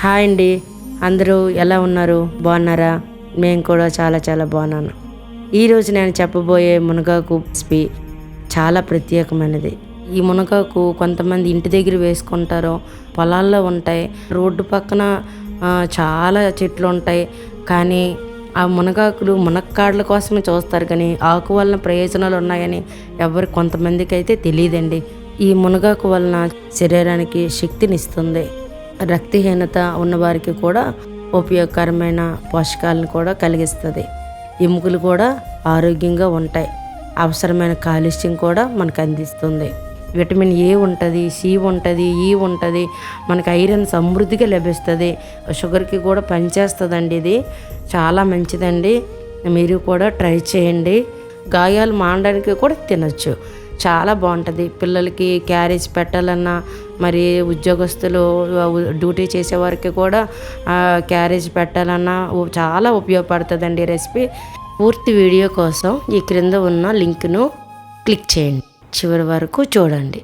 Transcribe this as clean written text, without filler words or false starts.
Hi అండి, అందరూ ఎలా ఉన్నారు? బాగున్నారా? మేము కూడా చాలా చాలా బాగున్నాను. ఈరోజు నేను చెప్పబోయే మునగాకు రెసిపీ చాలా ప్రత్యేకమైనది. ఈ మునగాకు కొంతమంది ఇంటి దగ్గర వేసుకుంటారు, పొలాల్లో ఉంటాయి, రోడ్డు పక్కన చాలా చెట్లు ఉంటాయి. కానీ ఆ మునగాకులు మునక్కాడల కోసమే చూస్తారు, కానీ ఆకు వలన ప్రయోజనాలు ఉన్నాయని కొంతమందికి అయితే తెలియదండి. ఈ మునగాకు వలన శరీరానికి శక్తినిస్తుంది. రక్తహీనత ఉన్నవారికి కూడా ఉపయోగకరమైన పోషకాలను కూడా కలిగిస్తుంది. ఎముకలు కూడా ఆరోగ్యంగా ఉంటాయి. అవసరమైన కాల్షియం కూడా మనకు అందిస్తుంది. విటమిన్ ఏ ఉంటుంది, సి ఉంటుంది, ఈ ఉంటుంది. మనకు ఐరన్ సమృద్ధిగా లభిస్తుంది. షుగర్కి కూడా పనిచేస్తుందండి. ఇది చాలా మంచిదండి. మీరు కూడా ట్రై చేయండి. గాయాలు మానడానికి కూడా తినచ్చు. చాలా బాగుంటుంది. పిల్లలకి క్యారేజ్ పెట్టాలన్నా, మరి ఉద్యోగస్తులు డ్యూటీ చేసేవారికి కూడా క్యారేజ్ పెట్టాలన్నా చాలా ఉపయోగపడుతుందండి రెసిపీ. పూర్తి వీడియో కోసం ఈ క్రింద ఉన్న లింక్ను క్లిక్ చేయండి, చివరి వరకు చూడండి.